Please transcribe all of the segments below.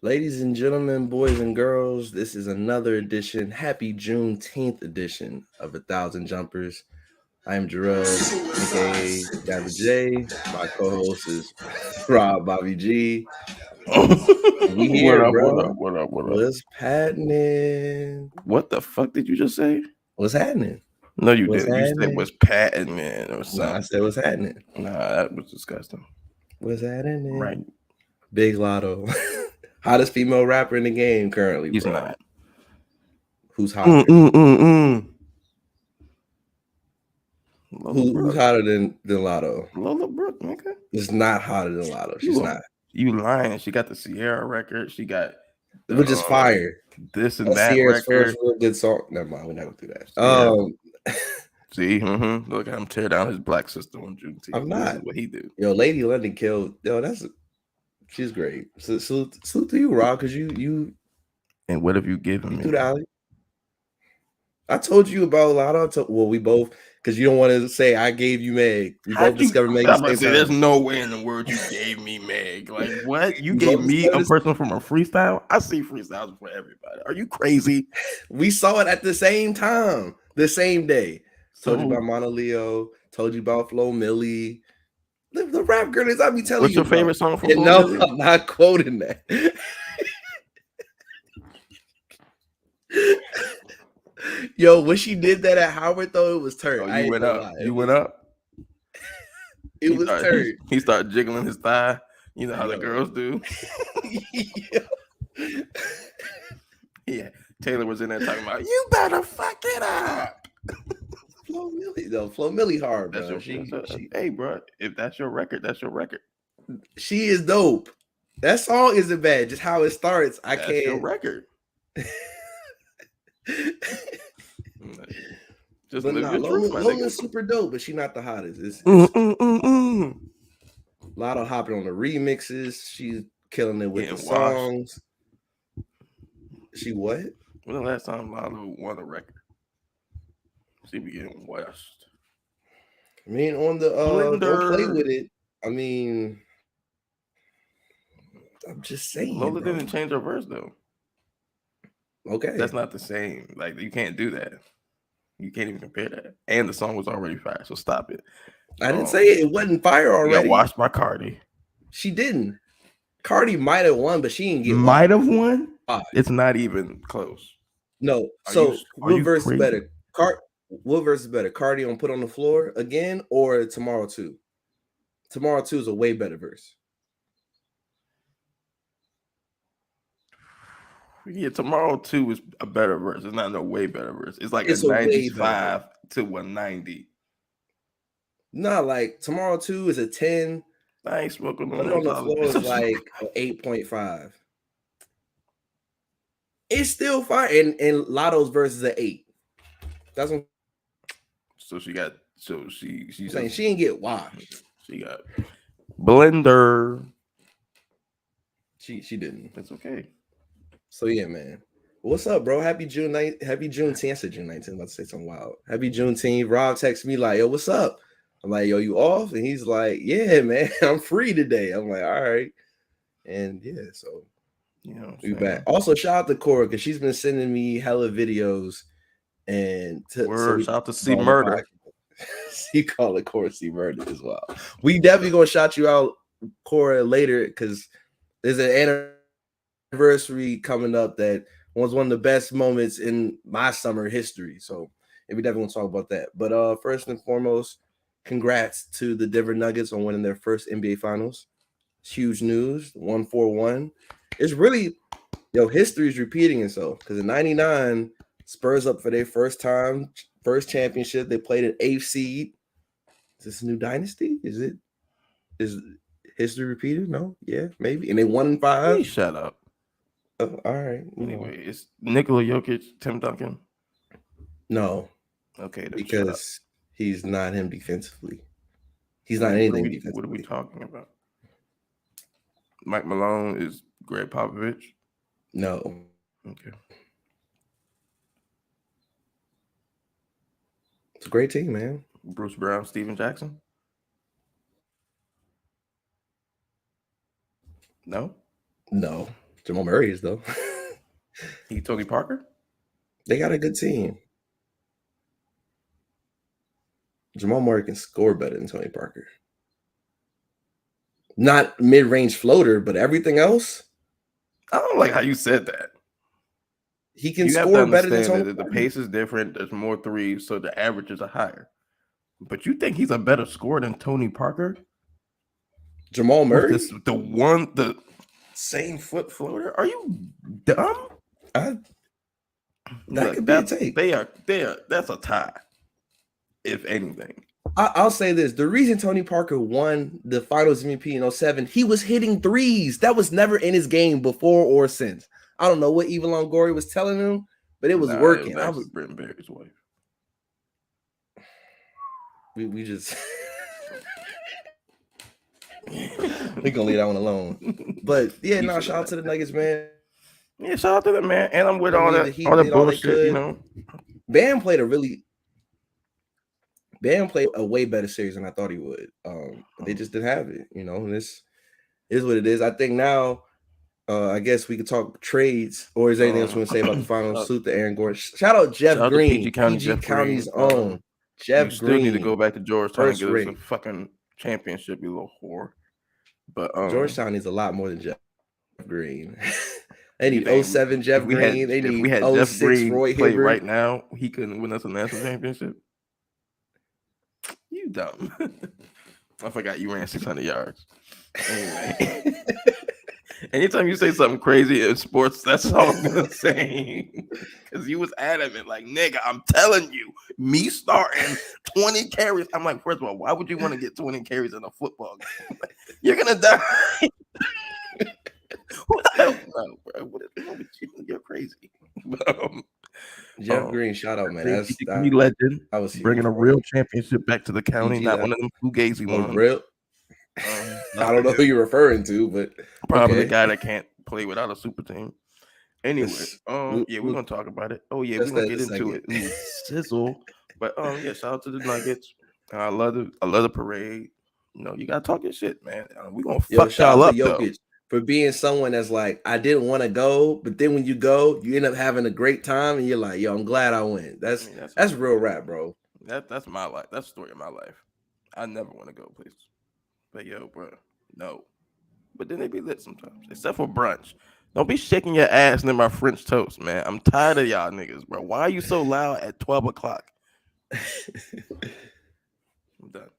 Ladies and gentlemen, boys and girls, this is another edition, happy Juneteenth edition of A Thousand Jumpers. I am Jarrell, aka Dabba J. My co-host is Rob Bobby G. We What here, up? What bro. up? What up? What up? What's happening? What the fuck did you just say? What's happening? No, you What's didn't. You said happening? was patting, man, or Nah, something. I said what's happening. Nah, that was disgusting. What's happening? Right? Big Lotto. Hottest female rapper in the game currently, He's bro. not. Who's hotter? Who's hotter than Lotto? Lola Brooke, nigga. It's not hotter than Lotto. She's not. You lying. She got the Sierra record. She got the, which is fire. This and That's that Sierra's record. first real good song. Never mind, we're not gonna do that. See, look at him tear down his black sister on Juneteenth. I'm not. This is what he do. Yo, Lady London killed. Yo, she's great. Salute to you, Rob, because you. And what have you given me? Through the alley. I told you about Lotto. Well, we both, because you don't want to say I gave you Meg. We both discovered Meg. There's no way in the world you gave me Meg. Like what? You gave me a person from a freestyle? I see freestyles for everybody. Are you crazy? We saw it at the same time, the same day. Told you about Mono Leo. Told you about Flo Millie. The rap girlies I be telling What's you. What's your favorite song from Flo Millie? No, I'm not quoting that. Yo, when she did that at Howard, though, it was turned. Oh, you went up. You went up. It was turned. He started jiggling his thigh. You know how the girls do. Yeah. Taylor was in there talking about, you better fuck it up. Flo Millie, though. Flo Millie hard, bro. Hey, bro, if that's your record, that's your record. She is dope. That song isn't bad. Just how it starts, that's your record. Just but live your truth, Lola's super dope, but she's not the hottest. It's Lotto hopping on the remixes. She's killing it with the songs. She what? When the last time Lotto won a record? She be getting washed. I mean, on the don't play with it. I mean, I'm just saying. Lola didn't change her verse though. Okay, that's not the same. Like you can't do that. You can't even compare that. And the song was already fire, so stop it. I didn't say it wasn't fire already. Got washed by Cardi. She didn't. Cardi might have won, but she didn't get. Might have won. It's not even close. No. So what verse is better? What verse is better? Cardi on Put on the Floor again or Tomorrow 2? Tomorrow 2 is a way better verse. Yeah, Tomorrow 2 is a better verse. It's not no way better verse. It's like a 95 to 190. Nah, like Tomorrow 2 is a 10. I ain't smoking on the Floor is like 8.5. It's still fine. And Lotto's verse is an 8. That's what. So she got. So she's saying she didn't get washed. She got Blender. She didn't. That's okay. So yeah, man. What's up, bro? Happy June 9th. Happy Juneteenth. I said June 19th. I'm about to say something wild. Happy Juneteenth. Rob texts me like, yo, what's up? I'm like, yo, you off? And he's like, yeah, man, I'm free today. I'm like, all right. And yeah, so we back. Also, shout out to Cora because she's been sending me hella videos. And shout out to C Murder. She call it Cora C Murder as well. We definitely gonna shout you out, Cora, later because there's an anniversary coming up that was one of the best moments in my summer history. So we definitely gonna talk about that. But first and foremost, congrats to the Denver Nuggets on winning their first NBA Finals. It's huge news. 1-4-1. It's really history is repeating itself because in '99. Spurs up for their first championship. They played an 8th seed. Is this a new dynasty? Is history repeated? No, yeah, maybe. And they 1-5. Please shut up. Oh, all right. Anyway, it's Nikola Jokic, Tim Duncan. No. Okay, because he's not him defensively. He's not anything defensively. What are we talking about? Mike Malone is Greg Popovich? No. Okay. It's a great team, man. Bruce Brown, Steven Jackson? No? No. Jamal Murray is though. He Tony Parker. They got a good team. Jamal Murray can score better than Tony Parker. Not mid-range floater, but everything else. I don't like how you said that. He can You have to score better than understand Tony that the Parker. pace is different. There's more threes, so the averages are higher. But you think he's a better scorer than Tony Parker? Jamal Murray? The same foot floater? Are you dumb? That could be a take. That's a tie, if anything. I'll say this. The reason Tony Parker won the finals MVP in 07, he was hitting threes. That was never in his game before or since. I don't know what Eva Longoria was telling him, but it was working. It was actually Brent Barry's wife. We just we gonna leave that one alone. But yeah, shout out to the Nuggets, man. Yeah, shout out to them, man. And I'm with all that bullshit, you know. Bam played a way better series than I thought he would. They just didn't have it, you know. And this is what it is. I think now, I guess we could talk trades, or is there anything else you want to say about the finals? Salute to Aaron Gordon. Shout out Jeff Green, PG County's own. Jeff you Green. Still need to go back to Georgetown and get us a fucking championship, you little whore. But Georgetown needs a lot more than Jeff Green. They need 07 Jeff Green. They need 06 Roy Hibbert. Right now, he couldn't win us a national championship. You dumb. I forgot you ran 600 yards. Anyway. Anytime you say something crazy in sports, that's all I'm gonna say. Because you was adamant, like, nigga, I'm telling you, me starting 20 carries. I'm like, first of all, why would you want to get 20 carries in a football game? You're gonna die. No, bro. What is wrong with you? You're crazy. Jeff Green, shout out, man. That's legend. I was bringing a real championship back to the county, not one of them fugazi ones. Real. I don't know who you're referring to, but probably the guy that can't play without a super team. Anyway, we're gonna talk about it. Oh yeah, we're gonna get into it. Sizzle. But yeah, shout out to the Nuggets. I love the parade. You know, you gotta talk your shit, man. We're gonna fuck y'all up though. For being someone that's like, I didn't want to go, but then when you go, you end up having a great time, and you're like, yo, I'm glad I went. That's real rap, bro. That's my life. That's the story of my life. I never want to go places. But yo, bro, no. But then they be lit sometimes, except for brunch. Don't be shaking your ass near my French toast, man. I'm tired of y'all niggas, bro. Why are you so loud at 12 o'clock? I'm done.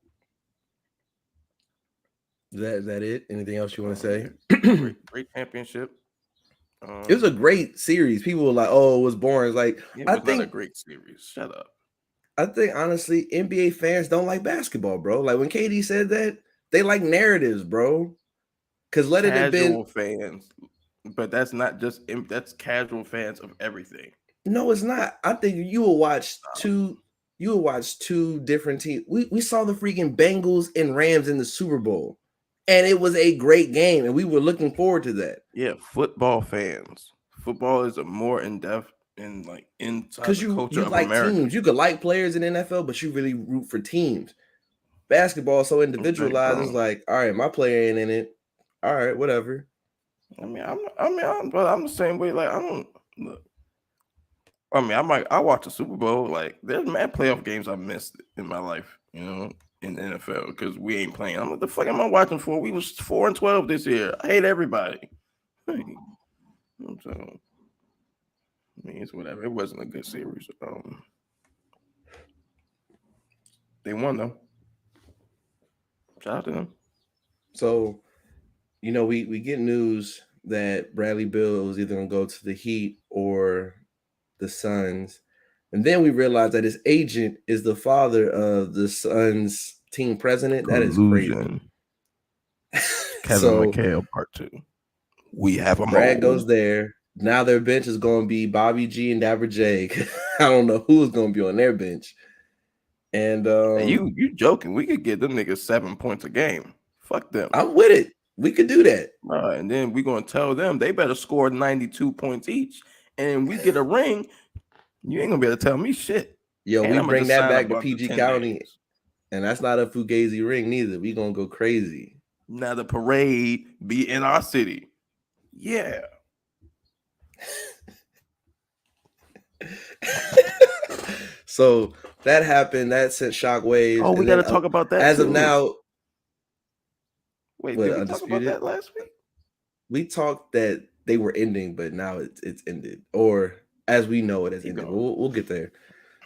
Is that it? Anything else you want to say? Great championship. It was a great series. People were like, "Oh, it was boring." It's like, I think not a great series. Shut up. I think honestly, NBA fans don't like basketball, bro. Like when KD said that, they like narratives, bro. Because let it have been fans, but that's not just that's casual fans of everything. No, it's not. I think you will watch two. You will watch two different teams. We saw the freaking Bengals and Rams in the Super Bowl, and it was a great game, and we were looking forward to that. Yeah, football fans. Football is a more in depth and like inside the culture of like America. Teams. You could like players in NFL, but you really root for teams. Basketball is so individualized. It's like, all right, my player ain't in it. All right, whatever. I'm the same way. Like I don't look. I mean, I watch the Super Bowl. Like, there's mad playoff games I missed in my life, you know, in the NFL because we ain't playing. I'm like, the fuck am I watching for? We was 4-12 this year. I hate everybody. So, I mean, it's whatever. It wasn't a good series. They won though. Shout out to them. So, you know, we get news that Bradley Beal was either gonna go to the Heat or the Suns, and then we realized that his agent is the father of the Suns team president. That is crazy. Kevin McHale part 2. We have a Brad goes there. Now their bench is going to be Bobby G and Dabber J. I don't know who's going to be on their bench. And you joking? We could get them niggas 7 points a game. Fuck them. I'm with it. We could do that. And then we're gonna tell them they better score 92 points each. And we get a ring, you ain't gonna be able to tell me shit. Yo, we bring that back to PG County, and that's not a Fugazi ring neither. We gonna go crazy. Now the parade be in our city. Yeah. So that happened. That sent shockwaves, Oh, we and got then to talk about that as of too. now, Wait, with did we talk about undisputed, that last week? we talked that they were ending, but now it's ended, or as we know it has Keep ended. going. We'll get there.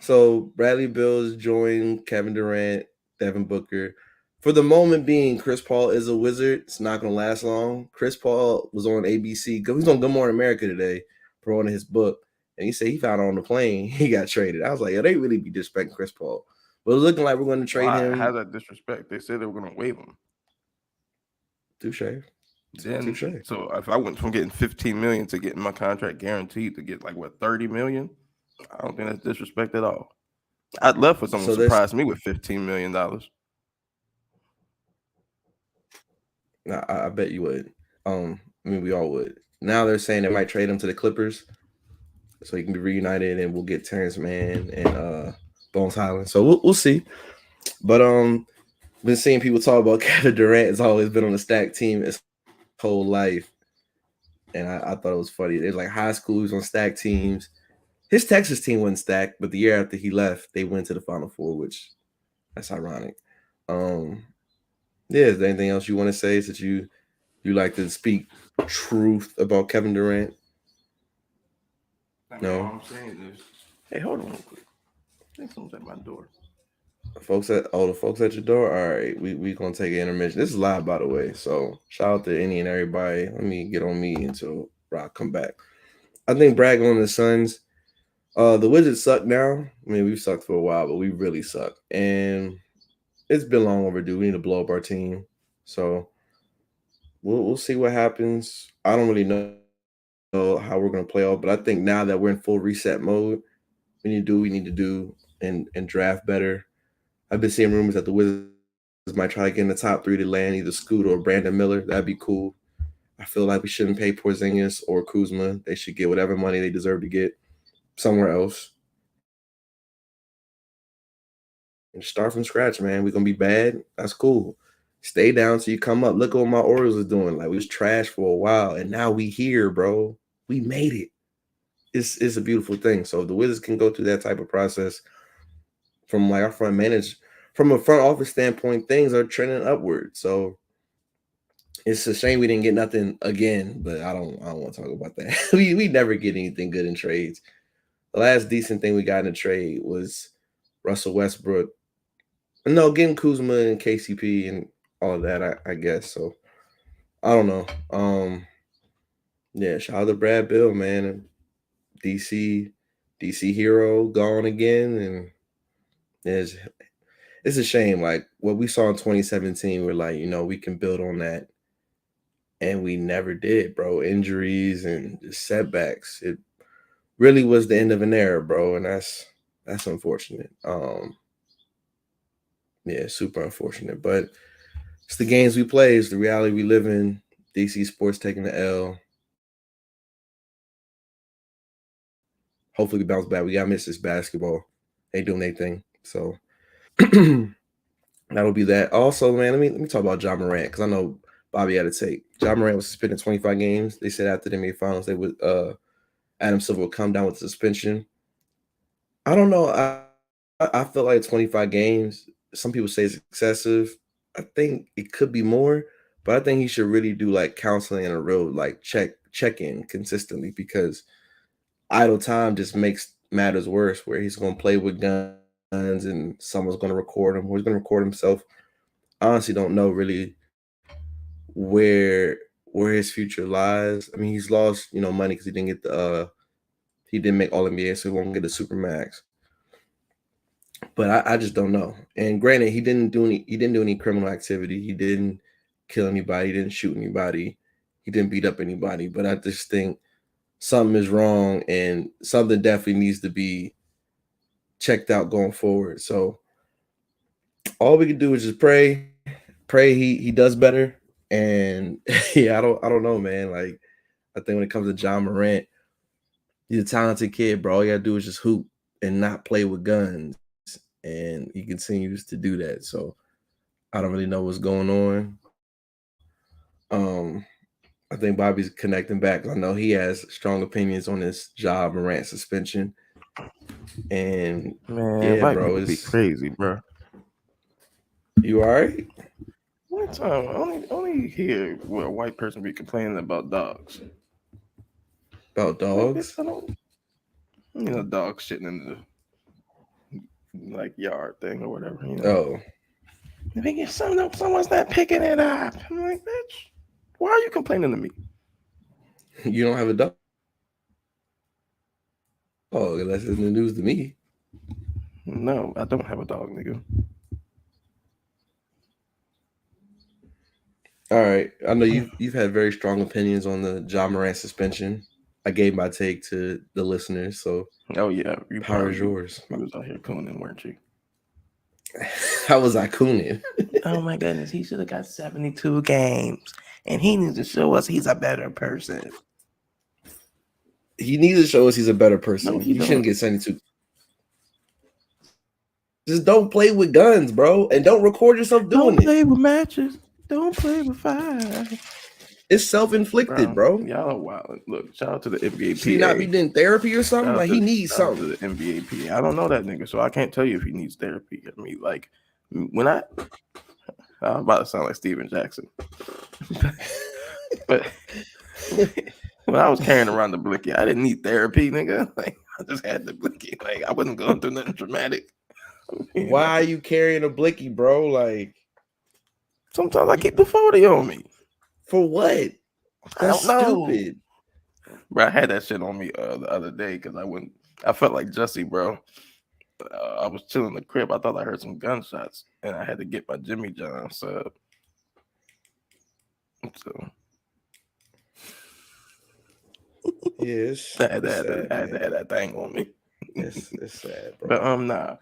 So Bradley Bills joined Kevin Durant, Devin Booker. For the moment being, Chris Paul is a wizard. It's not going to last long. Chris Paul was on ABC. He was on Good Morning America today, promoting his book, and he said he found on the plane he got traded. I was like, yeah, they really be disrespecting Chris Paul. But it's looking like we're going to trade Why? him. How's that disrespect? They said they were going to waive him. Touche. Then, Touche. so if I went from getting 15 million to getting my contract guaranteed to get like what 30 million, I don't think that's disrespect at all. I'd love for someone So to there's, surprise me with $15 million. I bet you would. I mean, we all would. Now they're saying they might trade him to the Clippers, so he can be reunited, and we'll get Terrence Mann and Bones Highland. So we'll see. But been seeing people talk about Kevin Durant has always been on the stack team his whole life, and I thought it was funny. There's like high school, he was on stack teams. His Texas team wasn't stacked, but the year after he left, they went to the Final Four, which that's ironic. Um, yeah, is there anything else you want to say since you like to speak truth about Kevin Durant? I mean, all No, I'm saying is, hey, hold on real quick. I think someone's at my door. the folks at your door. All right, we gonna take an intermission. This is live, by the way. So shout out to any and everybody. Let me get on me until Rock come back. I think bragging on the Suns. The Wizards suck now. I mean, we've sucked for a while, but we really suck, and it's been long overdue. We need to blow up our team. So we'll see what happens. I don't really know how we're gonna play off, but I think now that we're in full reset mode, we need to do what we need to do and draft better. I've been seeing rumors that the Wizards might try to get in the top three to land either Scoot or Brandon Miller. That'd be cool. I feel like we shouldn't pay Porzingis or Kuzma. They should get whatever money they deserve to get somewhere else and start from scratch, man. We're gonna be bad. That's cool. Stay down till you come up. Look at what my Orioles is doing. Like we was trash for a while, and now we here, bro. We made it. It's a beautiful thing. So if the Wizards can go through that type of process from like our from a front office standpoint, things are trending upward. So it's a shame we didn't get nothing again, but I don't want to talk about that. We never get anything good in trades. The last decent thing we got in a trade was Russell Westbrook. No, getting Kuzma and KCP and all of that, I guess. So I don't know. Yeah, shout out to Brad Bill, man. DC DC hero gone again, and it's a shame. Like what we saw in 2017, we're like, we can build on that, and we never did, bro. Injuries and just setbacks. It really was the end of an era, bro, and that's unfortunate. Yeah, super unfortunate. But it's the games we play, it's the reality we live in. DC sports taking the L. Hopefully we bounce back. We gotta miss this basketball. They doing their thing. So that'll be that. Also, man, let me talk about John Morant because I know Bobby had a take. John Morant was suspended 25 games. They said after the NBA finals they would Adam Silver would come down with suspension. I don't know. I feel like 25 games. Some people say it's excessive. I think it could be more, but I think he should really do like counseling and a real like check in consistently because idle time just makes matters worse. Where he's going to play with guns and someone's going to record him, or he's going to record himself. I honestly don't know really where where his future lies. I mean, he's lost money because he didn't make All NBA, so he won't get a super max. But I just don't know. And granted, he didn't do any criminal activity. He didn't kill anybody. He didn't shoot anybody. He didn't beat up anybody. But I just think something is wrong, and something definitely needs to be checked out going forward. So all we can do is just pray he does better. And yeah, I don't know, man. Like I think when it comes to John Morant, he's a talented kid, bro. All you gotta do is just hoop and not play with guns. And he continues to do that. So I don't really know what's going on. Um, I think Bobby's connecting back. I know he has strong opinions on this Ja Morant suspension. And Man, yeah, white bro, people be it's crazy, bro. you all right? One time, only hear where a white person be complaining about dogs. About Like, bitch, dogs? I don't, dogs shitting in the like yard thing or whatever. Oh, They get someone's not picking it up. I'm like, bitch, why are you complaining to me? you don't have a dog? Oh, that's in the news to me. No, I don't have a dog, nigga. All right. I know you've had very strong opinions on the Ja Morant suspension. I gave my take to the listeners, so Oh yeah, power is yours. you was out here cooning, weren't you? How was I cooning? Oh my goodness, he should have got 72 games, and he needs to show us he's a better person. He needs to show us he's a better person. No, he You shouldn't don't. get 72. Just don't play with guns, bro, and don't record yourself Don't doing it. play with matches. Don't play with fire. It's self-inflicted, bro. Y'all are wild. Look, shout out to the NBA Should he not be doing therapy or something? Like he needs shout out something. to the NBA PA. I don't know that nigga, so I can't tell you if he needs therapy. I mean, like when I'm about to sound like Steven Jackson, but when I was carrying around the blicky, I didn't need therapy, nigga. Like I just had the blicky. Like I wasn't going through nothing dramatic. Why are you carrying a blicky, bro? Like sometimes I keep the 40 on me. For what? That's stupid. Bro, I had that shit on me the other day because I felt like Jussie, bro. I was chilling in the crib. I thought I heard some gunshots, and I had to get my Jimmy John sub. So yes, I had to have that thing on me. It's sad, bro. But nah.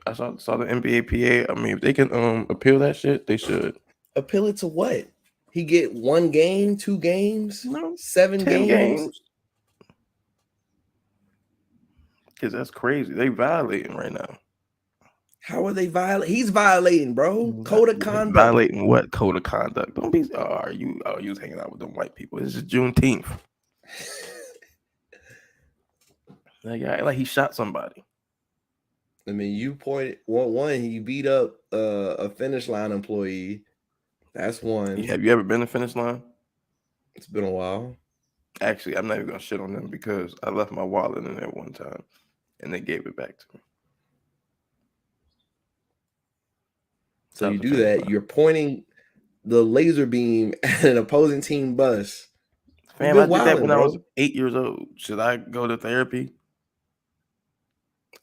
I saw the NBA PA. I mean, if they can appeal that shit, they should. Appeal it to what? He get 1 game, 2 games, no, 7 games. Because that's crazy. They violating right now. How are they violating? He's violating, bro. Code of conduct. Violating what code of conduct? Don't be. Are you was hanging out with them white people? This is Juneteenth. like he shot somebody. I mean, you pointed one. He beat up a finish line employee. That's one. Have you ever been to finish line? It's been a while. Actually, I'm not even gonna shit on them because I left my wallet in there one time, and they gave it back to me. So you do that. You're pointing the laser beam at an opposing team bus. Fam, I did that when I was 8 years old. Should I go to therapy?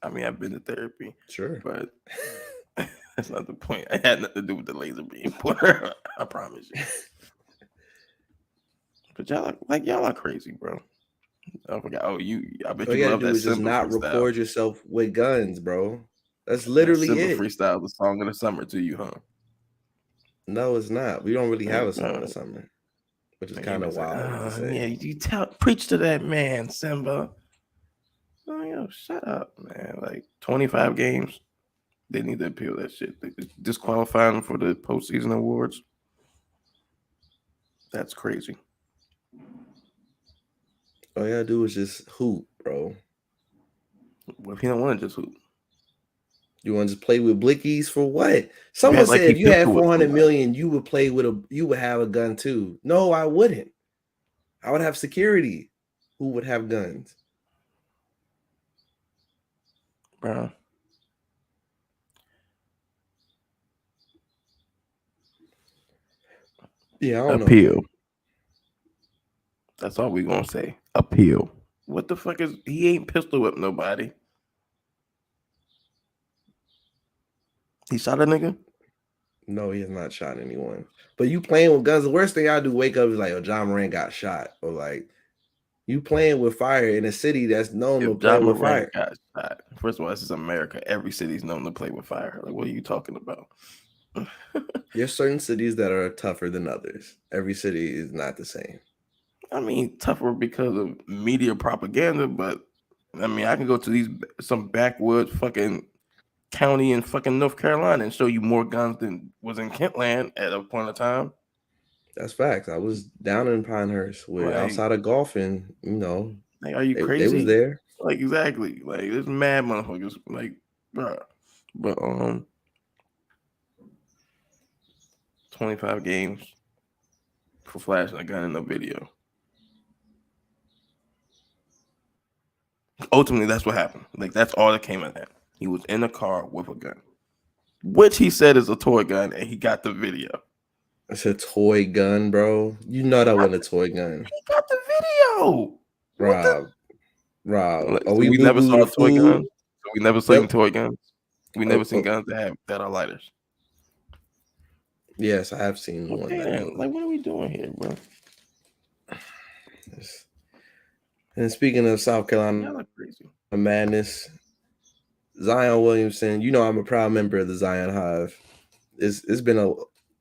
I mean, I've been to therapy. Sure. But that's not the point. It had nothing to do with the laser beam. I promise you. But y'all are crazy, bro. I forgot. I bet you love that. Is just not freestyle. Record yourself with guns, bro. That's literally it. Freestyle, the song of the summer to you, huh? No, it's not. We don't really have a song of the summer, which is kind of wild to say. Yeah, you preach to that man, Simba. Oh, yo, shut up, man. Like 25 games. They need to appeal that shit. They disqualify them for the postseason awards. That's crazy. All you gotta do is just hoop, bro. What if you don't want to just hoop? You want to just play with blickies for what? Someone said if you had 400 million, you would have a gun too. No, I wouldn't. I would have security. Who would have guns? Bro. Yeah, I don't appeal. know. That's all we're gonna say. Appeal. What the fuck is he ain't pistol whipped nobody? He shot a nigga? No, he has not shot anyone. But you playing with guns, the worst thing I do wake up is like, oh, Ja Morant got shot. Or like you playing with fire in a city that's known to play with fire. Got shot. First of all, this is America. Every city's known to play with fire. Like, what are you talking about? There's certain cities that are tougher than others. Every city is not the same. I mean, tougher because of media propaganda, but I mean, I can go to some backwoods fucking county in fucking North Carolina and show you more guns than was in Kentland at a point of time. That's facts. I was down in Pinehurst with Like, outside of golfing. are you They was crazy? there. Like, exactly. Like, there's mad motherfuckers. Like, bruh. But 25 games for flashing a gun in a video. Ultimately, that's what happened. Like, that's all that came of that. He was in a car with a gun, which he said is a toy gun, and he got the video. It's a toy gun, bro. You know that wasn't a toy gun. He got the video. What the? Rob. Like, Are so we we boo never boo saw the toy food? guns. So we never seen Yep. toy guns. We never seen Oh, guns that are lighters. yes, I have seen one Okay, that then. Like, what are we doing here, bro? Yes. And speaking of South Carolina Y'all are crazy. madness, Zion Williamson, I'm a proud member of the Zion Hive. It's been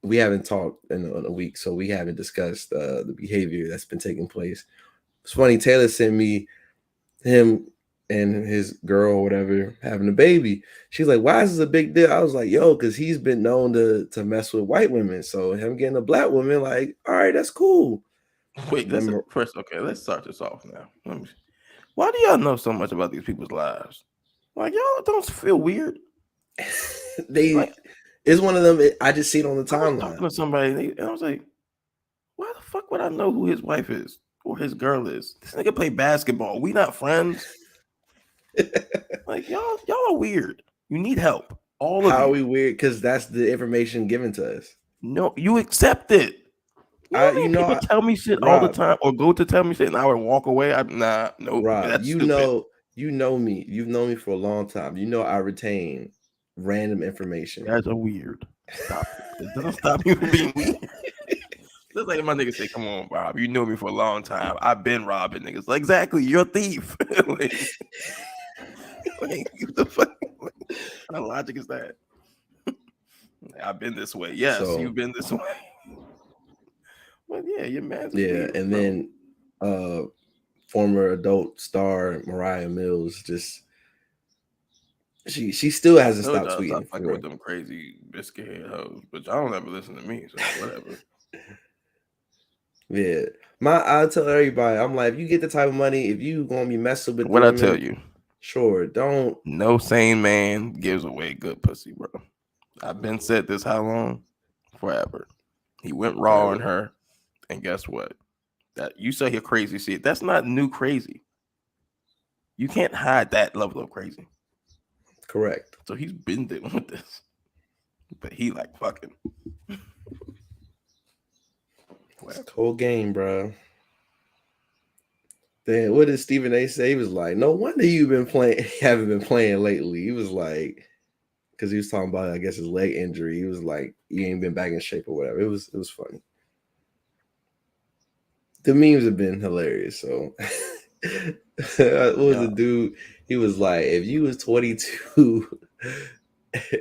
we haven't talked in a week, so we haven't discussed the behavior that's been taking place. It's funny, Taylor sent me him and his girl or whatever having a baby. She's like, why is this a big deal? I was like, yo, because he's been known to mess with white women. So him getting a black woman, like, all right, that's cool. Wait, first. Okay, let's start this off now. Why do y'all know so much about these people's lives? Like, y'all don't feel weird. It's one of them. I just see it on the I was timeline. talking to somebody, and I was like, why the fuck would I know who his wife is or his girl is? This nigga play basketball. We not friends. Like, y'all are weird. You need help. All of you. How are we weird? Because that's the information given to us. No, you accept it. People tell me shit all the time, or go to tell me shit, and I would walk away. Nope. Rob, that's you stupid. know me. You've known me for a long time. I retain random information. You guys are weird. Stop it. It doesn't stop you from being weird. Just like my niggas say, come on, Rob. You know me for a long time. I've been robbing niggas. Like, exactly, you're a thief. What the fuck? What kind of logic is that? I've been this way. Yes, you've been this way. But yeah, your man's weird, and bro. then former adult star Mariah Mills just she still hasn't stopped tweeting. Stop fucking with them crazy biscuit head hoes, but y'all don't ever listen to me, so whatever. Yeah, I tell everybody, I'm like, if you get the type of money, if you gonna be messing with what I tell you, sure, don't. No sane man gives away good pussy, bro. I've been said this how long? Forever. He went raw on her, and guess what? That you say you're crazy shit. That's not new crazy. You can't hide that level of crazy. Correct. So he's been dealing with this, but he like fucking. Whole game, bro. Then what did Stephen A say? He was like, "No wonder you've been playing, haven't been playing lately." He was like, because he was talking about, I guess, his leg injury. He was like, "You ain't been back in shape or whatever." It was funny. The memes have been hilarious. So, what was the dude? He was like, "If you was 22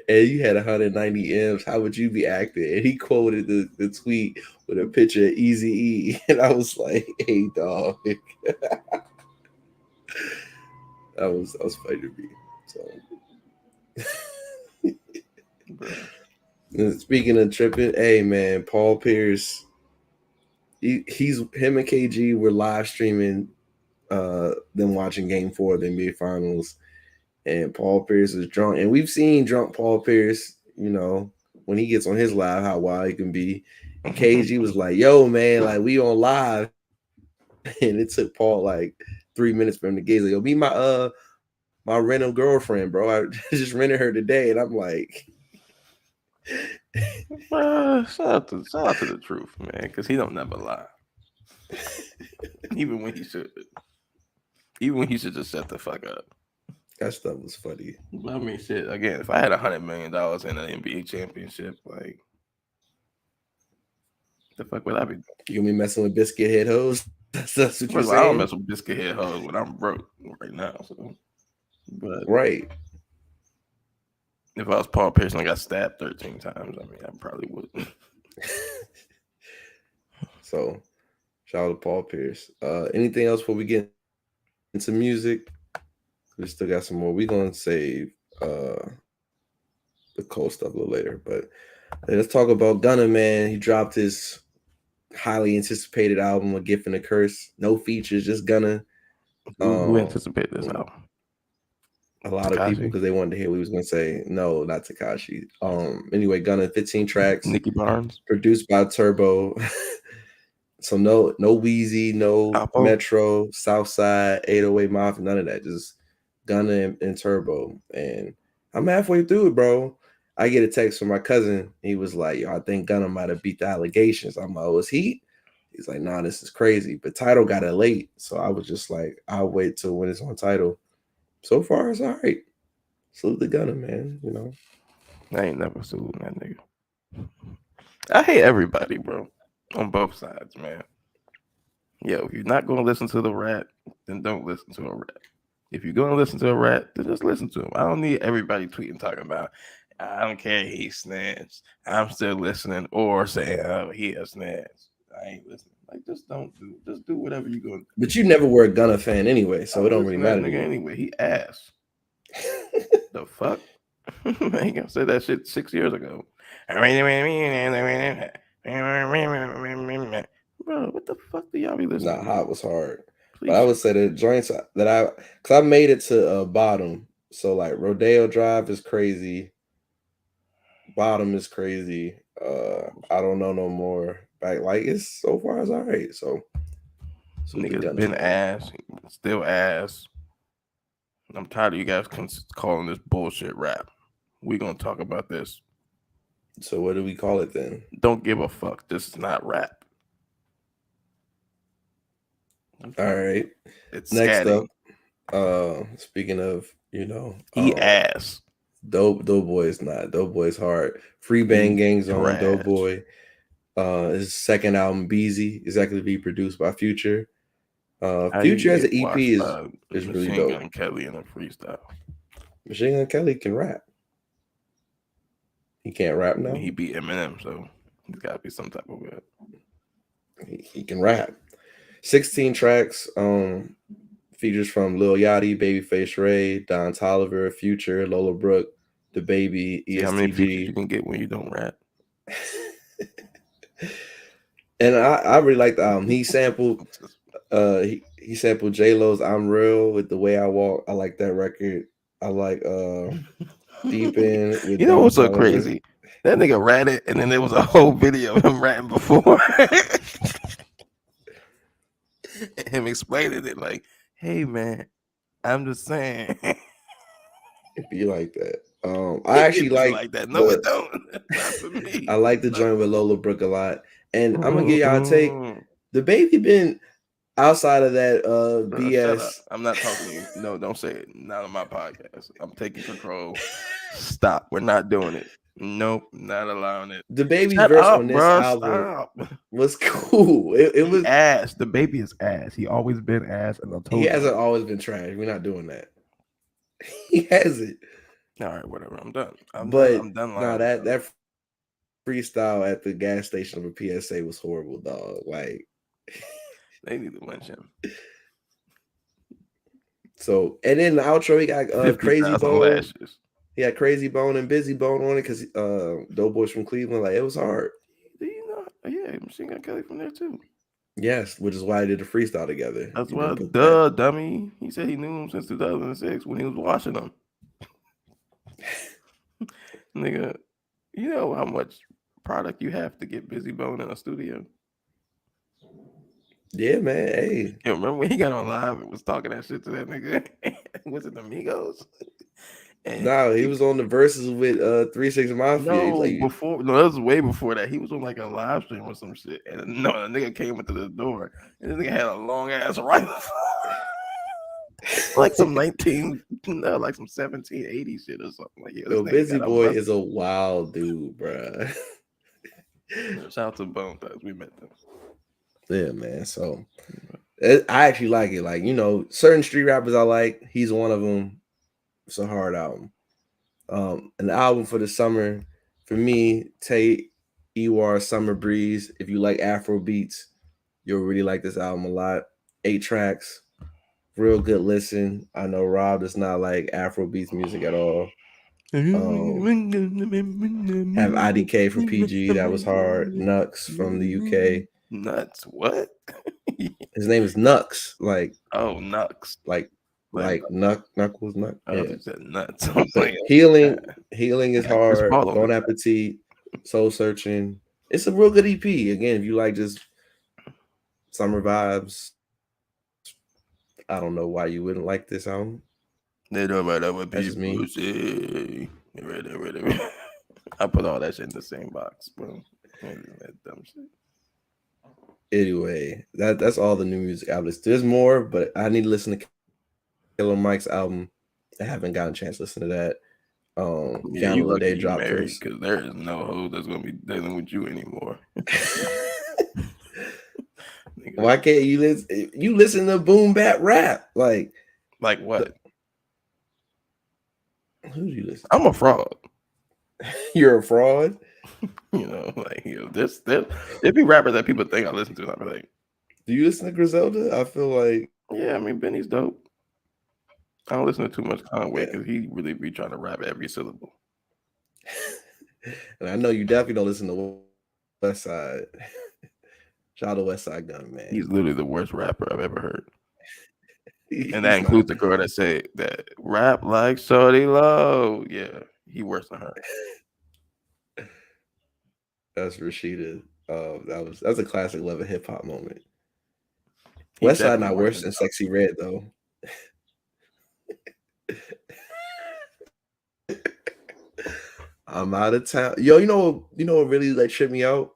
and you had 190 M's, how would you be acting?" And he quoted the tweet with a picture of Eazy-E, and I was like, "Hey, dog." That was funny to me. So, speaking of tripping, hey man, Paul Pierce. He's him and KG were live streaming them watching Game 4 of the NBA Finals, and Paul Pierce is drunk, and we've seen drunk Paul Pierce, when he gets on his live, how wild he can be. And KG was like, "Yo, man, like we on live," and it took Paul like 3 minutes for him to get. Like, "Yo, be my random girlfriend, bro. I just rented her today," and I'm like. Shout out to the truth, man, because he don't never lie. Even when he should just shut the fuck up. That stuff was funny. I mean, shit. Again, if I had $100 million in an NBA championship, like, the fuck would I be doing? You gonna be messing with biscuit head hoes? That's what you're saying. I don't mess with biscuit head hoes when I'm broke right now. So, but right. If I was Paul Pierce and I got stabbed 13 times, I mean, I probably would. So, shout out to Paul Pierce. Anything else before we get into music? We still got some more. We're gonna save the cold stuff a little later, but let's talk about Gunna, man. He dropped his highly anticipated album, A Gift and a Curse. No features, just Gunna. Who anticipated this You know, album? a lot of people Takashi, because they wanted to hear what he was gonna say. No, not Takashi. Anyway, Gunna, 15 tracks, Nicki Barnes, produced by Turbo. So no Wheezy, no Oppo. Metro, Southside, 808 Mafia, none of that. Just Gunna and Turbo. And I'm halfway through it, bro. I get a text from my cousin. He was like, "Yo, I think Gunna might have beat the allegations." I'm like, "Oh, is he?" He's like, "Nah, this is crazy." But Title got it late. So I was just like, I'll wait till when it's on Title. So far, it's all right. Salute the Gunna, man. You know. I ain't never sued that nigga. I hate everybody, bro, on both sides, man. Yo, if you're not gonna listen to the rat, then don't listen to a rat. If you're gonna listen to a rat, then just listen to him. I don't need everybody tweeting talking about, I don't care, he snitched. I'm still listening, or saying, oh, he a snitch. I ain't listening. Like, just do whatever you gonna do. But you never were a Gunna fan anyway, so it don't really matter to nigga you. anyway. He ass. The fuck? I ain't gonna say that shit 6 years ago. Bro, what the fuck do y'all be listening Nah, to? Hot was hard. Please But I would shut say the joints that cause I made it to bottom. So like Rodeo Drive is crazy. Bottom is crazy. I don't know no more. Like it's so far it's all right. So the Niggas Gunna been man. ass, still ass. I'm tired of you guys calling this bullshit rap. We gonna talk about this. So what do we call it then? Don't give a fuck. This is not rap. All right. It's Next scatting. up, speaking of, He ass. Doughboy is not. Doughboy's hard. Free Bang Gang Zone, trash. Doughboy. His second album, Beezy, is actually be produced by Future. Future as an EP is really Machine dope. Gun Kelly in a freestyle. Machine Gun Kelly can rap. He can't rap now. He beat Eminem, so he's got to be some type of way. He can rap. 16 tracks. Features from Lil Yachty, Babyface Ray, Don Toliver, Future, Lola Brooke, The Baby, ESTG. See how many features you can get when you don't rap. And I really like the album. He sampled he sampled J-Lo's I'm Real with The Way I Walk. I like that record. I like Deep In with You know Don what's so Toliver. crazy? That nigga ratted, and then there was a whole video of him ratting before. Him explaining it like, hey man, I'm just saying. It be like that. I actually like that. No, it don't. Not for me. I like the joint with Lola Brooke a lot. And I'm gonna give y'all a take. The Baby been outside of that BS. Shut up. I'm not talking to you. No, don't say it. Not on my podcast. I'm taking control. Stop. We're not doing it. Nope, not allowing it. The Baby's verse on this album stop. was cool. It was ass. The Baby is ass. He always been ass, and he hasn't always been trash. We're not doing that. He hasn't. All right, whatever. I'm done. I'm done. Nah, that freestyle at the gas station of a PSA was horrible, dog. Like they need to lynch him. So, and then the outro, he got Crazy Bone. Lashes. He had Crazy Bone and Busy Bone on it because Doughboys from Cleveland. Like it was hard. Do you know? Yeah, Machine Gun Kelly from there too. Yes, which is why I did a freestyle together. That's why, duh, dummy. He said he knew him since 2006 when he was watching them. Nigga, you know how much product you have to get Busy Bone in a studio? Yeah, man. Hey. You remember when he got on live and was talking that shit to that nigga? Was it Amigos? No, he was on the verses with 3-6 Mafia. No, that was way before that. He was on like a live stream or some shit. And no, the nigga came into the door and the nigga had a long ass rifle. Like some 1780 shit or something. Like, Yo, Busy Boy is a wild dude, bro. Shout out to Bone Thugs. We met them. Yeah, man. So I actually like it. Like, certain street rappers I like. He's one of them. It's a hard album. An album for the summer for me, Tate Ewar Summer Breeze. If you like Afro beats, you'll really like this album a lot. 8 tracks, real good listen. I know Rob does not like Afro beats music at all. Have IDK from PG, that was hard. Nux from the UK. Nuts. What? His name is Nux. Like Nux. like Like, Knuckles Nux. I Yeah. thought you said nuts. I was But like, healing is just hard. follow Bon me. Appetit, Soul Searching. It's a real good EP. Again, if you like just summer vibes, I don't know why you wouldn't like this album. They don't matter what That's just people me. say. I put all that shit in the same box, bro. That dumb shit. Anyway, that's all the new music outlets. There's more, but I need to listen to Killer Mike's album. I haven't gotten a chance to listen to that. Yeah, you Piano lucky Day you dropped married first. because there is no hoe that's gonna be dealing with you anymore. Why can't you listen? You listen to boom bap rap, like what? Who do you listen? I'm a fraud. You're a fraud. There'd be rappers that people think I listen to, and I'm like, do you listen to Griselda? I feel like, yeah, I mean, Benny's dope. I don't listen to too much Conway because he really be trying to rap every syllable. And I know you definitely don't listen to West Side. Shout out to West Side Gun, man. He's literally the worst rapper I've ever heard. And that includes the girl that say that rap like Shorty Low. Yeah, he worse than her. That's Rashida. That's a classic Love and Hip Hop moment. West Side not worse than Sexy Red though. I'm out of town. Yo, you know what really like tripped me out?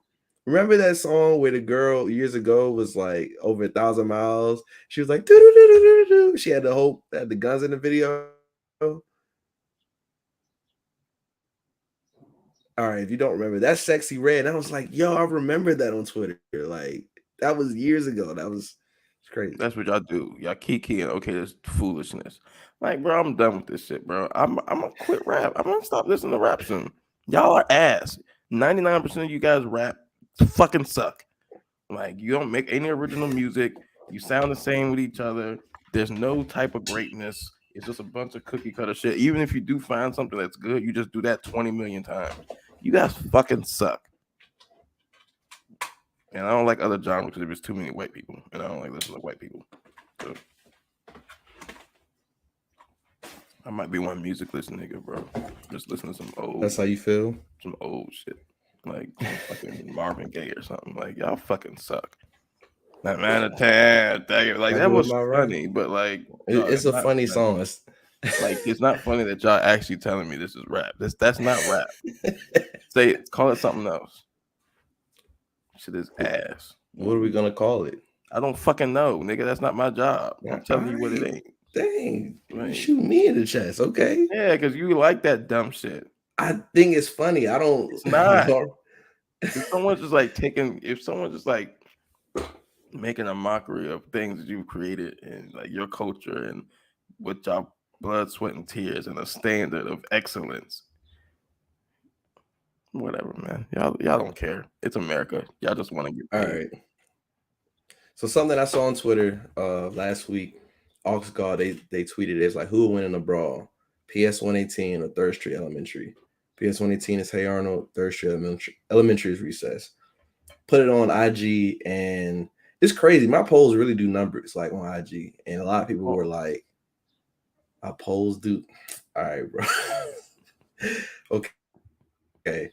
Remember that song where the girl years ago was like over 1,000 miles? She was like, doo-doo-doo-doo-doo-doo. She had the guns in the video. All right, if you don't remember, that's Sexy Red. And I was like, yo, I remember that on Twitter. Like, that was years ago. That was crazy. That's what y'all do. Y'all keying. Okay, this foolishness. Like, bro, I'm done with this shit, bro. I'm gonna quit rap. I'm gonna stop listening to rap soon. Y'all are ass. 99% of you guys rap fucking suck. Like, you don't make any original music. You sound the same with each other. There's no type of greatness. It's just a bunch of cookie cutter shit. Even if you do find something that's good, you just do that 20 million times. You guys fucking suck. And I don't like other genres because there's too many white people. And I don't like listening to white people. So I might be one musicless nigga, bro. Just listen to some old. That's how you feel? Some old shit. Like fucking Marvin Gaye or something. Like, y'all fucking suck. That man of tan. Like, that was funny, but like, it's a funny song. Like, it's not funny that y'all actually telling me this is rap. That's not rap. Call it something else. Shit is ass. What are we gonna call it? I don't fucking know, nigga. That's not my job. I'm telling you what it ain't. Dang, right. Shoot me in the chest, okay? Yeah, because you like that dumb shit. I think it's funny. I don't. It's not. If someone's just like making a mockery of things that you've created and like your culture and with y'all blood, sweat, and tears and a standard of excellence. Whatever, man. Y'all don't care. It's America. Y'all just want to get paid. All right. So something I saw on Twitter last week, Aux God, they tweeted it's like, who will win in a brawl? PS 118 or 3rd Street Elementary. PS 118 is Hey Arnold, 3rd Street Elementary is Recess. Put it on IG, and it's crazy. My polls really do numbers like on IG, and a lot of people were like, "My polls do." All right, bro. Okay.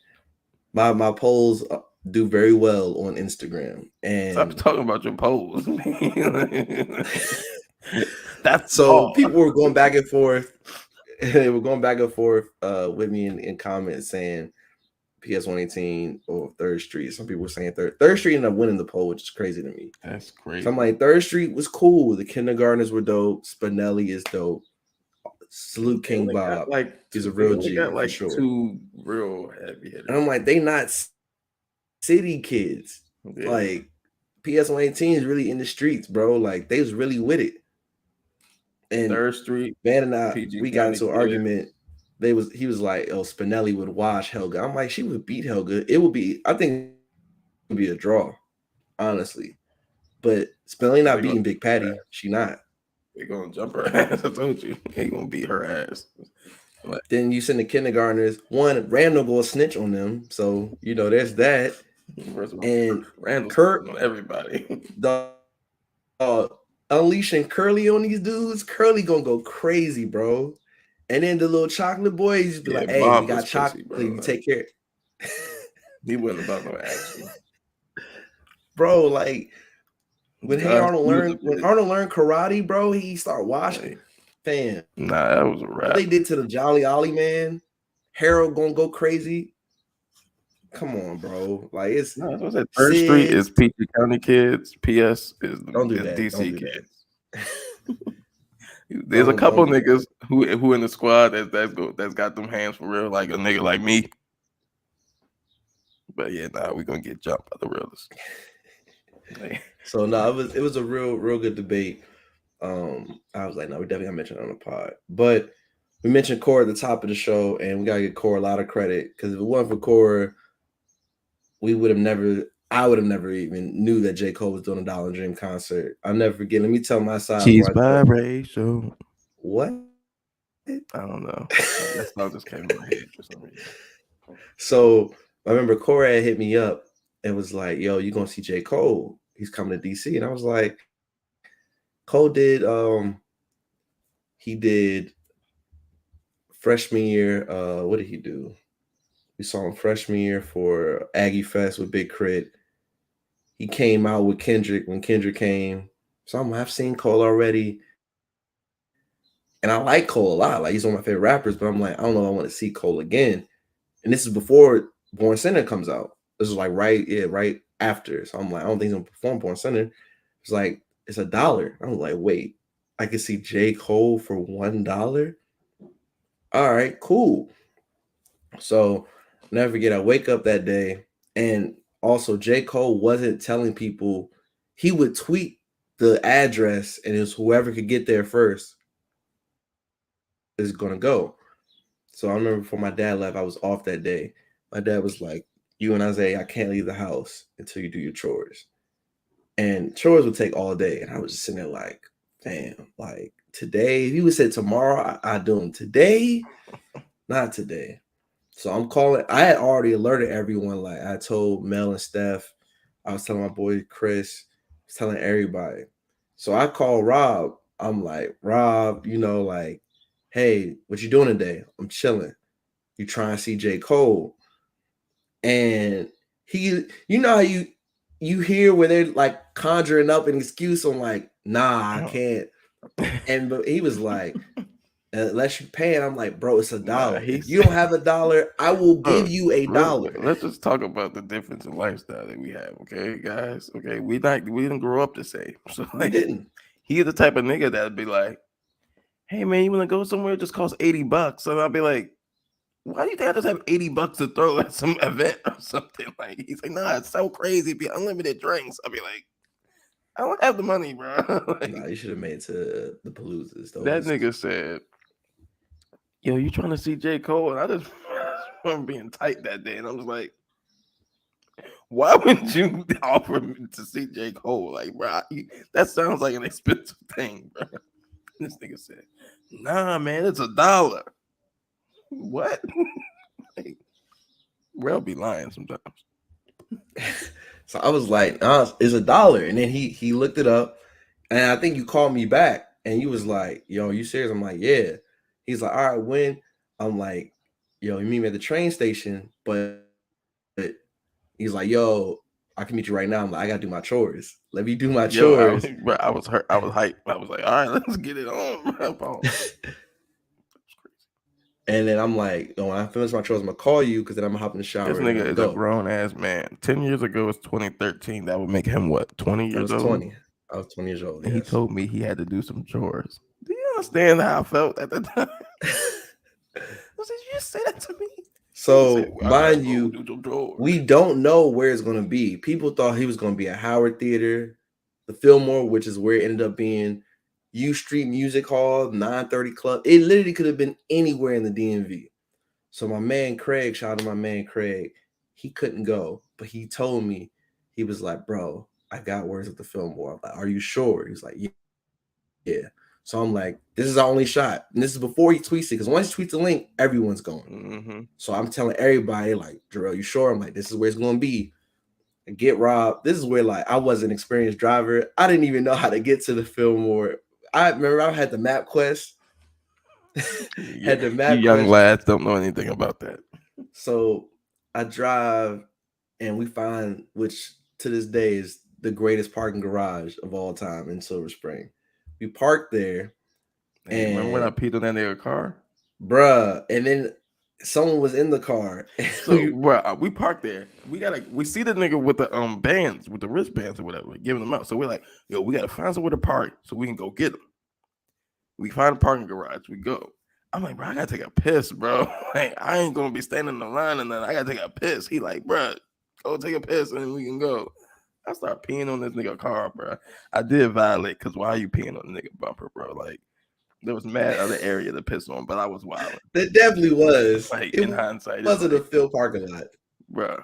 My polls do very well on Instagram, and stop talking about your polls. That's so all. People were going back and forth. They were going back and forth with me in comments saying PS 118 or 3rd Street. Some people were saying 3rd Street ended up winning the poll, which is crazy to me. That's crazy. So I'm like, 3rd Street was cool. The kindergartners were dope. Spinelli is dope. Salute King Bob. He's a real G for sure. 2 real heavy hitters. And I'm like, they not city kids. Yeah. Like PS 118 is really in the streets, bro. Like they was really with it. And 3rd Street, Van and I, we got into an argument. He was like, "Oh, Spinelli would wash Helga." I'm like, she would beat Helga. I think it would be a draw, honestly. But Spinelli not beating Big Patty. She not. They're gonna jump her ass. I told you, he gonna beat her ass. Then you send the kindergartners. One, Randall gonna snitch on them, so there's that. First of all, And Randall's Kurt, on everybody. the unleashing Curly on these dudes. Curly gonna go crazy, bro. And then the little chocolate boy, he's be Yeah, like, "Hey, we Bob got was chocolate. pussy, bro. You Like, take care." he wasn't about no action. Bro, like when Gus, he was a When bitch. Arnold learned karate, bro, he started washing. Like, Fam, nah, that was a what wrap. they did to the Jolly Ollie man, Harold gonna go crazy. Come on, bro. Like it's No, that's what I said. Third Street Sid. is Peachey County kids. PS Don't do is that. Don't DC do kids. that. There's a couple Don't do niggas who in the squad that's got them hands for real, like a nigga like me. But yeah, nah, we gonna get jumped by the realists. So no, it was a real good debate. I was like, no, we definitely gotta mention it on the pod. But we mentioned Core at the top of the show, and we gotta give Core a lot of credit because if it wasn't for Core, we would have never. I would have never even knew that J. Cole was doing a Dollar Dream concert. I'll never forget. Let me tell my side. Cheese biracial. What? I don't know. That song just came in my head for some reason. So I remember Corey had hit me up and was like, "Yo, you gonna see J. Cole? He's coming to DC." And I was like, "Cole did he did freshman year. What did he do? We saw him freshman year for Aggie Fest with Big Crit. He came out with Kendrick when Kendrick came. So I've seen Cole already. And I like Cole a lot. Like he's one of my favorite rappers, but I'm like, I don't know if I want to see Cole again. And this is before Born Center comes out. This is like right after. So I'm like, I don't think he's gonna perform Born Center. It's like, it's $1. I'm like, wait, I can see J. Cole for $1. All right, cool. So never forget, I wake up that day, and also J. Cole wasn't telling people, he would tweet the address, and it was whoever could get there first is gonna go. So I remember before my dad left, I was off that day. My dad was like, "You and Isaiah, I can't leave the house until you do your chores." And chores would take all day. And I was just sitting there like, damn, like today, if he would say tomorrow, I'd do them. Today, not today. So I'm calling. I had already alerted everyone. Like I told Mel and Steph, I was telling my boy Chris, I was telling everybody. So I called Rob. I'm like, Rob, like, hey, what you doing today? I'm chilling. You trying to see J. Cole? And he, how you hear where they're like conjuring up an excuse. I'm like, nah, I can't. But he was like, unless you pay it, I'm like, bro, it's $1. Nah, if you don't have $1, I will give you $1. Let's just talk about the difference in lifestyle that we have, okay, guys? Okay, we didn't grow up the same. So like, We didn't. He's the type of nigga that'd be like, hey man, you wanna go somewhere? It just costs $80. And I'll be like, why do you think I just have $80 to throw at some event or something? Like he's like, nah, it's so crazy. Be unlimited drinks. I'll be like, I don't have the money, bro. Like, Nah, you should have made it to the Paloozas. that nigga said, yo, you trying to see J. Cole? And I just remember being tight that day. And I was like, why would you offer me to see J. Cole? Like, bro, that sounds like an expensive thing, bro. This nigga said, nah, man, it's $1. What? Like, bro, be lying sometimes. So I was like, it's $1. And then he looked it up. And I think you called me back and you was like, yo, you serious? I'm like, yeah. He's like, all right, when? I'm like, yo, you meet me at the train station, but he's like, yo, I can meet you right now. I'm like, I gotta do my chores. Let me do my chores. I was hurt. I was hyped. I was like, all right, let's get it on, bro. And then I'm like, when I finish my chores, I'm gonna call you because then I'm gonna hop in the shower. This nigga is a grown ass man. 10 years ago was 2013. That would make him what? 20 years old? 20. I was 20 years old. And he told me he had to do some chores. Do you understand how I felt at the time? I said, you just say that to me. So, mind you, we don't know where it's going to be. People thought he was going to be at Howard Theater, the Fillmore, which is where it ended up being, U Street Music Hall, 930 Club. It literally could have been anywhere in the DMV. So my man Craig, shout out to my man Craig, he couldn't go, but he told me, he was like, bro, I got words at the Fillmore. I'm like, are you sure? He's like, yeah. So I'm like, this is our only shot. And this is before he tweets it, because once he tweets the link, everyone's going. Mm-hmm. So I'm telling everybody, like, Jarrell, you sure? I'm like, this is where it's going to be. I get robbed. This is where like I was an experienced driver. I didn't even know how to get to the Fillmore. I remember I had the map quest. Yeah, Had the you map young quest. lads don't know anything about that. So I drive and we find, which to this day is the greatest parking garage of all time in Silver Spring. We parked there Hey, remember when I and peed on that nigga car? bruh, and then someone was in the car. So, bro, we parked there. We see the nigga with the bands, with the wristbands or whatever, giving them out. So we're like, yo, we gotta find somewhere to park so we can go get them. We find a parking garage. We go. I'm like, bro, I gotta take a piss, bro. Like, I ain't gonna be standing in the line and then I gotta take a piss. He like, bro, go take a piss and then we can go. I start peeing on this nigga car, bro. I did violate because why are you peeing on the nigga bumper, bro? Like, there was mad other area to piss on, but I was wild. It definitely was. Like, It in hindsight, it's wasn't a like, Phil parking lot. bro.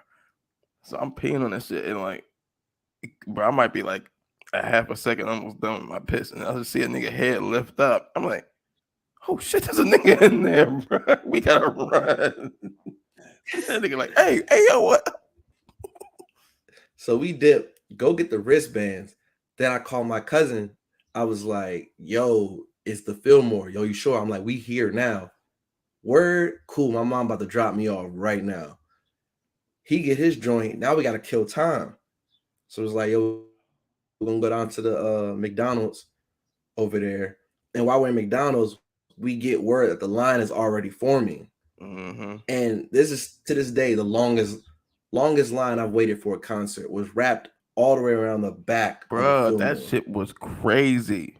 So I'm peeing on that shit and like, bro, I might be like a half a second almost done with my piss, and I just see a nigga head lift up. I'm like, oh shit, there's a nigga in there, bro. We gotta run. That nigga like, hey, yo, what? So we dip, go get the wristbands. Then I call my cousin. I was like, yo, it's the Fillmore. Yo, you sure? I'm like, we here now. Word, cool. My mom about to drop me off right now. He get his joint. Now we gotta kill time. So it's like, yo, we're gonna go down to the McDonald's over there. And while we're in McDonald's, we get word that the line is already forming. Mm-hmm. And this is to this day the longest line I've waited for a concert was wrapped all the way around the back of the Bro, that Fillmore. shit was crazy.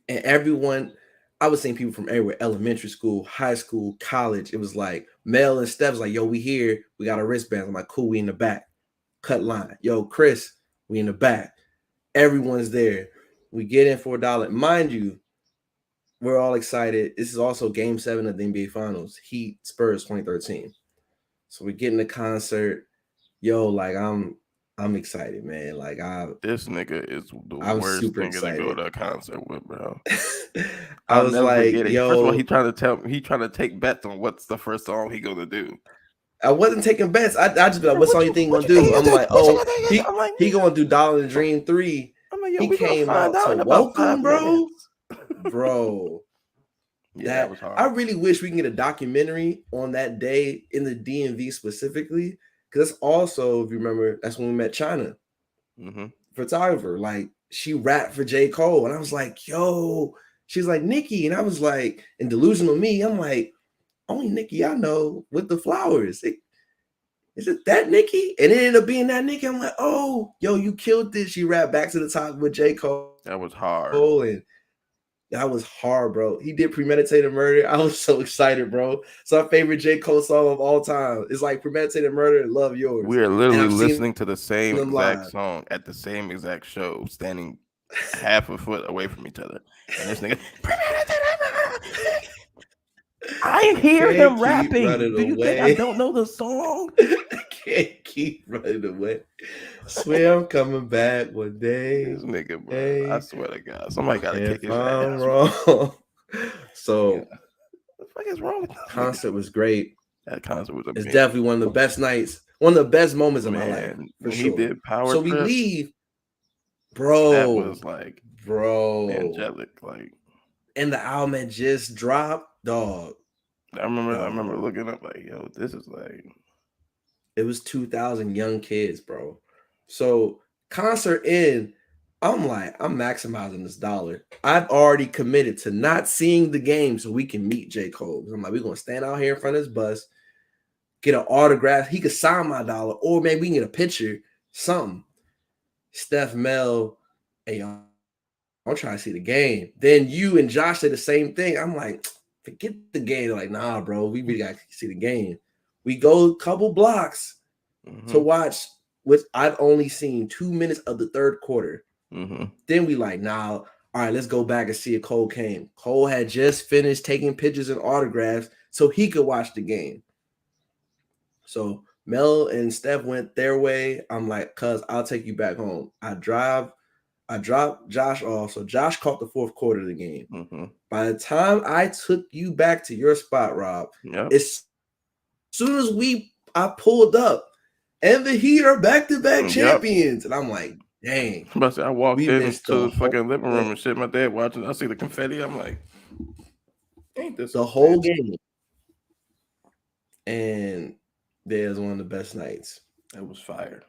And everyone, I was seeing people from everywhere, elementary school, high school, college. It was like Mel and Steph's like, yo, we here. We got our wristbands. I'm like, cool, we in the back. Cut line. Yo, Chris, we in the back. Everyone's there. We get in for $1. Mind you, we're all excited. This is also game 7 of the NBA Finals. Heat Spurs 2013. So we get in the concert. Yo, like I'm excited, man. Like This nigga is the I'm worst super nigga to go excited. to a concert with, bro. I I'll was never like, forget it. First of all, he yo, trying to tell me, he trying to take bets on what's the first song he gonna do. I wasn't taking bets. I just be like, what song you think he What gonna you think do? you I'm do? like, What you oh, gonna think? I'm like, he gonna do Dollar and Dream 3. I'm like, yo, He we gonna came find out out to in about 5 welcome, bro. minutes. Bro. Yeah, that was hard. I really wish we can get a documentary on that day in the DMV specifically. Because also, if you remember, that's when we met China. Mm-hmm. Photographer. Like, she rapped for J. Cole. And I was like, yo, she's like, Nikki. And I was like, and Delusional Me, I'm like, only Nikki I know with the flowers. Is it that Nikki? And it ended up being that Nikki. I'm like, oh, yo, you killed this. She rapped Back to the Top with J. Cole. That was hard. And that was hard, bro. He did Premeditated Murder. I was so excited, bro. It's our favorite J. Cole song of all time. It's like Premeditated Murder and Love Yours. We are literally listening to the same exact live. song at the same exact show, standing half a foot away from each other. And this nigga, I hear him rapping. Do you think I don't know the song? I can't keep running away. Swear I'm coming back one day. This nigga, bro. Hey, I swear to God, somebody gotta kick his I'm ass. wrong. So, yeah. What the fuck is wrong with that concert was great. That concert was amazing. It's definitely one of the best nights, one of the best moments of my life. For sure. He did Power So Trip, we leave, bro. That was like, bro, angelic. Like, and the album had just dropped, dog. I remember looking up like, yo, this is like, it was 2,000 young kids, bro. So concert in, I'm like, I'm maximizing this dollar. I've already committed to not seeing the game so we can meet J. Cole. I'm like, we're gonna stand out here in front of his bus, get an autograph. He could sign my dollar, or maybe we can get a picture, something. Steph, Mel, hey, I'm trying to see the game. Then you and Josh said the same thing. I'm like, forget the game. They're like, nah, bro, we really got to see the game. We go a couple blocks to watch, which I've only seen 2 minutes of the third quarter. Then we like, nah, all right, let's go back and see if Cole came. Cole had just finished taking pictures and autographs so he could watch the game. So Mel and Steph went their way. I'm like, cuz I'll take you back home. I drop Josh off. So Josh caught the fourth quarter of the game. By the time I took you back to your spot, Rob, as soon as I pulled up, and the Heat are back-to-back Yep. champions. And I'm like, dang. I walked We missed into the the fucking living room thing. and shit. My dad watching. I see the confetti. I'm like, ain't this The a whole bitch? game. And there's one of the best nights. It was fire.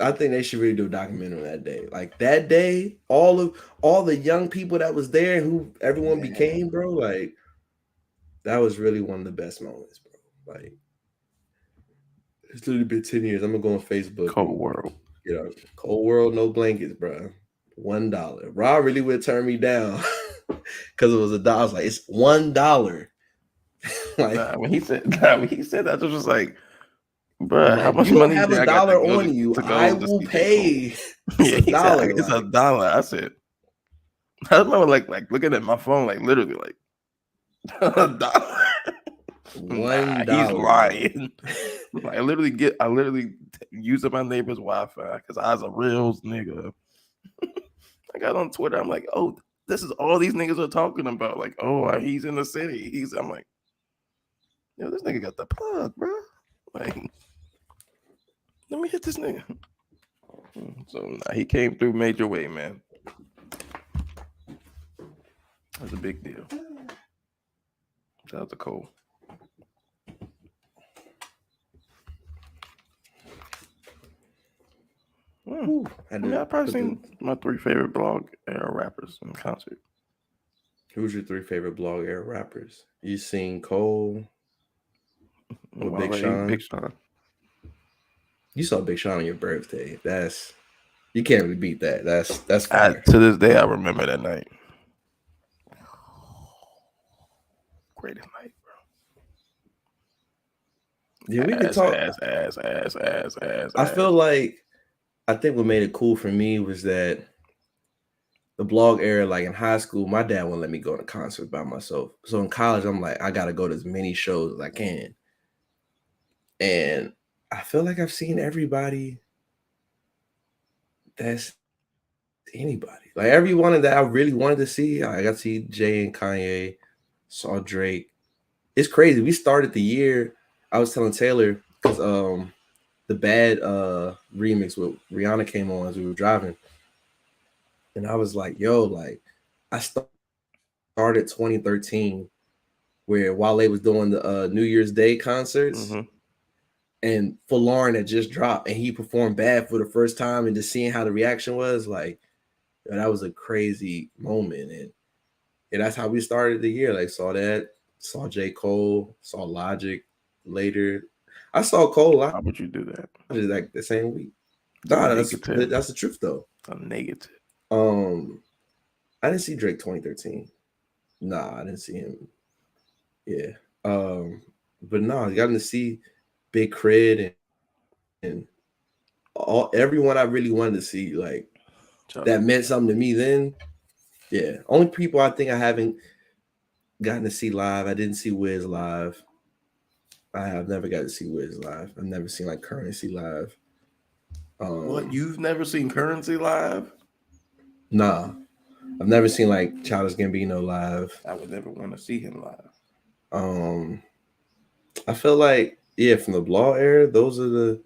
I think they should really do a documentary that day. Like that day, all the young people that was there, who everyone Yeah. became, bro. Like that was really one of the best moments, bro. Like it's literally been 10 years. I'm gonna go on Facebook. Cold world. You know, cold world, no blankets, bro. $1. Rob really would turn me down because it was $1. I was like, it's $1. Like, When he said that, I was just like, bruh, how like, much you don't money have did a I got to dollar go on you. to I go to will see J. Cole? pay. Yeah, It's he $1. said it's Like, $1. I said, I remember like looking at my phone, like literally like $1. $1. He's lying. I literally used up my neighbor's Wi-Fi because I was a real nigga. I got on Twitter. I'm like, oh, this is all these niggas are talking about. Like, oh, he's in the city. I'm like, yo, this nigga got the plug, bro. Like, let me hit this nigga. So he came through major way, man. That's a big deal. Shout out to Cole. I probably seen my 3 favorite blog era rappers in concert. Who's your 3 favorite blog era rappers? You seen Cole or Big Sean? Big Sean. You saw Big Sean on your birthday. You can't really beat that. That's fire. To this day, I remember that night. Greatest night, bro. Yeah, we could talk. Ass. I feel like I think what made it cool for me was that the blog era, like in high school, my dad wouldn't let me go to concerts by myself. So in college, I'm like, I gotta go to as many shows as I can. And I feel like I've seen everybody that's anybody. Like everyone that I really wanted to see. I got to see Jay and Kanye, saw Drake. It's crazy. We started the year. I was telling Taylor because the Bad remix with Rihanna came on as we were driving. And I was like, yo, like I started 2013 where Wale was doing the New Year's Day concerts. And For Lauren had just dropped and he performed Bad for the first time, and just seeing how the reaction was, like, that was a crazy moment. And that's how we started the year. Like, saw J. Cole, saw Logic later. I saw Cole. How would you do that? Like the same week. Nah, that's the truth though. I'm negative. I didn't see Drake 2013. Nah, I didn't see him. Yeah. But no, I got to see Big Crit and everyone I really wanted to see, like that meant something to me then. Yeah. Only people I think I haven't gotten to see live. I didn't see Wiz live. I have never got to see Wiz live. I've never seen like Currency live. What? You've never seen Currency live? Nah. I've never seen like Childish Gambino live. I would never want to see him live. I feel like, yeah, from the blog era, those are the.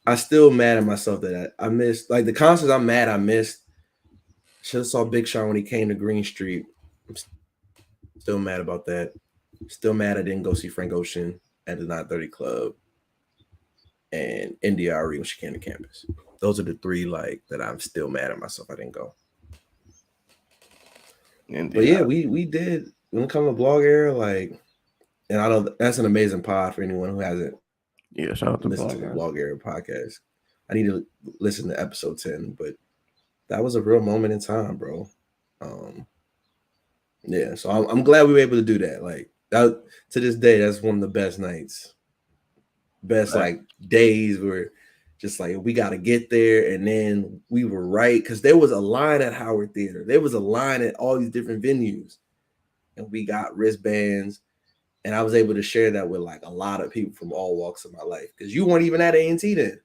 I still mad at myself that I missed, like the concerts. I'm mad I missed. Should have saw Big Sean when he came to Green Street. I'm still mad about that. Still mad I didn't go see Frank Ocean at the 930 Club and NDRE when she came to campus. Those are the 3 like that I'm still mad at myself I didn't go. But yeah, we did when it comes to blog era, like, and I know that's an amazing pod for anyone who hasn't. Yeah, shout out to listen to the blog era podcast. I need to listen to episode 10, but that was a real moment in time, bro. Yeah, so I'm glad we were able to do that. Like that, to this day, that's one of the best nights, like days where just like we got to get there, and then we were right because there was a line at Howard Theater, there was a line at all these different venues, and we got wristbands, and I was able to share that with like a lot of people from all walks of my life because you weren't even at A&T then.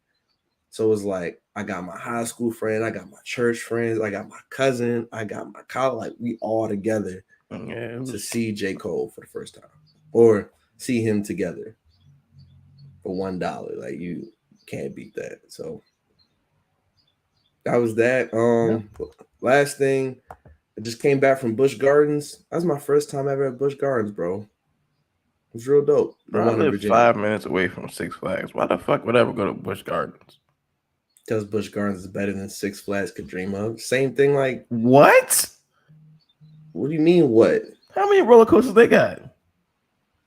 So it was like I got my high school friend, I got my church friends, I got my cousin, I got my college, like we all together to see J. Cole for the first time or see him together. for $1. Like you can't beat that. So that was that. Last thing, I just came back from Busch Gardens. That was my first time ever at Busch Gardens, bro. It was real dope. The Bro, I one in live Virginia. 5 minutes away from Six Flags. Why the fuck would I ever go to Busch Gardens? Because Busch Gardens is better than Six Flags could dream of. Same thing. Like, what? What do you mean? What? How many roller coasters they got?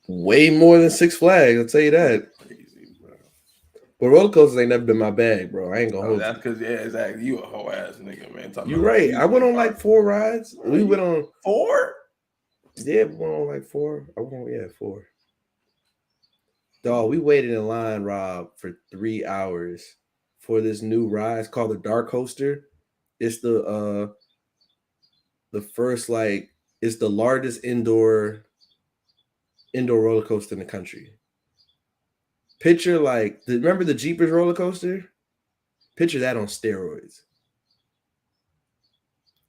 Way more than Six Flags. I'll tell you that. Crazy, bro. But roller coasters ain't never been my bag, bro. I ain't gonna hold that's because exactly. You a whole ass nigga, man. you. You're right. I went on like 4 rides. Bro, we went on 4. Yeah, we went on like 4. I went on 4. Dog, we waited in line, Rob, for 3 hours for this new ride. It's called the Dark Coaster. It's the first it's the largest indoor roller coaster in the country. Picture remember the Jeepers roller coaster? Picture that on steroids.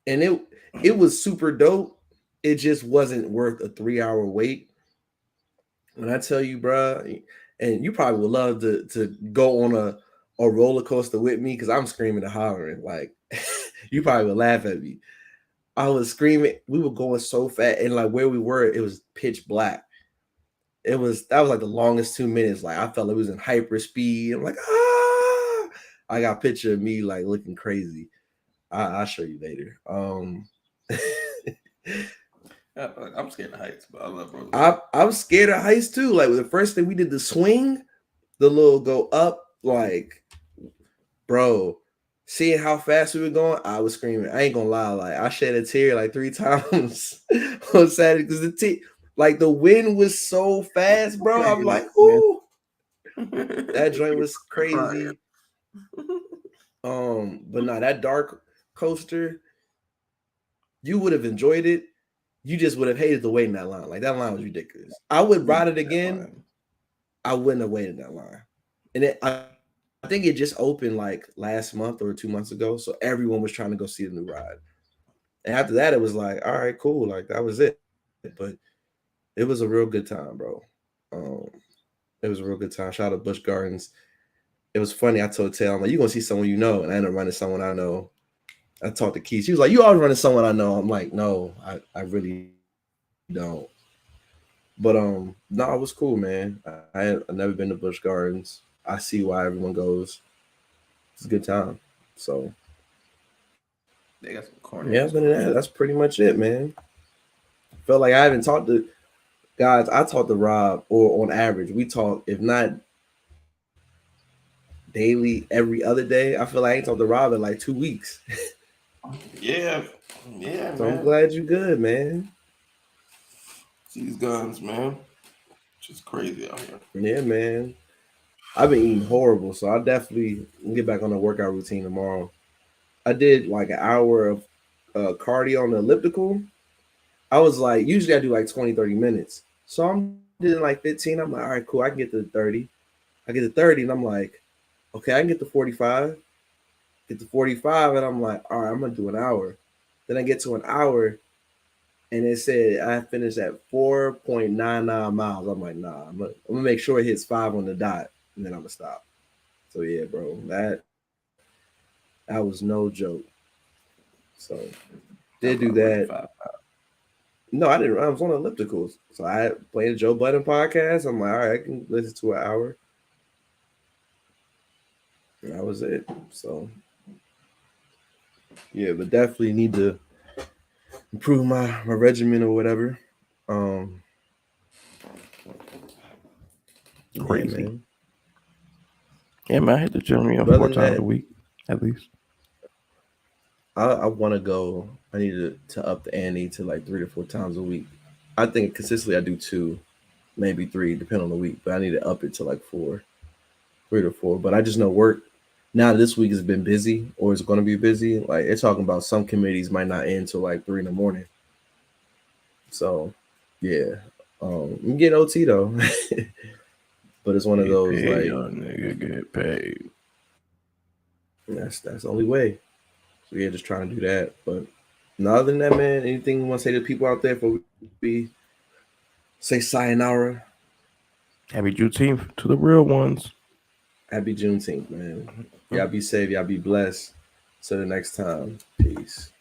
And it was super dope. It just wasn't worth a 3-hour wait. When I tell you, bro, and you probably would love to go on a roller coaster with me because I'm screaming and hollering. Like, you probably would laugh at me. I was screaming. We were going so fast, and like where we were, it was pitch black. That was like the longest 2 minutes. Like I felt it was in hyper speed. I'm like, ah! I got a picture of me like looking crazy. I'll show you later. I'm scared of heights, but I love roller. I'm scared of heights too. Like the first thing we did, the swing, the little go up, like, bro, seeing how fast we were going, I was screaming. I ain't gonna lie, like I shed a tear like 3 times on Saturday because the wind was so fast, bro. I'm like, ooh, that joint was crazy. But no, that dark coaster, you would have enjoyed it. You just would have hated the wait in that line. Like that line was ridiculous. I would ride it again. I wouldn't have waited that line. And I think it just opened like last month or 2 months ago. So everyone was trying to go see the new ride. And after that, it was like, all right, cool. Like that was it. But it was a real good time, bro. It was a real good time. Shout out to Busch Gardens. It was funny. I told Taylor, I'm like, you're going to see someone you know. And I ended up running someone I know. I talked to Keith. She was like, you always running someone I know. I'm like, no, I really don't. But no, it was cool, man. I've never been to Busch Gardens. I see why everyone goes. It's a good time. So they got some corny. Yeah, but that's pretty much it, man. Felt like I haven't talked to guys. I talked to Rob, or on average, we talk, if not daily, every other day. I feel like I ain't talked to Rob in like 2 weeks. Yeah, So man. I'm glad you good, man. These guns, man. Just crazy out here. Yeah, man. I've been eating horrible, so I'll definitely get back on the workout routine tomorrow. I did like an hour of cardio on the elliptical. I was like, usually I do like 20, 30 minutes. So I'm doing like 15. I'm like, all right, cool. I can get to 30. I get to 30 and I'm like, okay, I can get to 45. Get to 45 and I'm like, all right, I'm going to do an hour. Then I get to an hour and it said I finished at 4.99 miles. I'm like, nah, I'm going to make sure it hits 5 on the dot and then I'm going to stop. So yeah, bro, that was no joke. So did do that. No, I didn't. I was on ellipticals. So I played a Joe Budden podcast. I'm like, all right, I can listen to an hour. And that was it. So yeah, but definitely need to improve my regimen or whatever. Crazy. Yeah, man. Yeah, man, I hit the gym 4 times a week, at least. I want to go. I need to up the ante to like 3 to 4 times a week. I think consistently I do 2, maybe 3, depending on the week. But I need to up it to like 4, 3 to 4. But I just know work now this week has been busy, or it's going to be busy. Like it's talking about some committees might not end till like 3 in the morning. So yeah, I'm getting OT though. But it's one of those paid, like young nigga get paid. That's the only way. So yeah, just trying to do that. But no, other than that, man, anything you want to say to people out there before we say sayonara? Happy Juneteenth to the real ones. Happy Juneteenth, man. Y'all be safe. Y'all be blessed. Till the next time. Peace.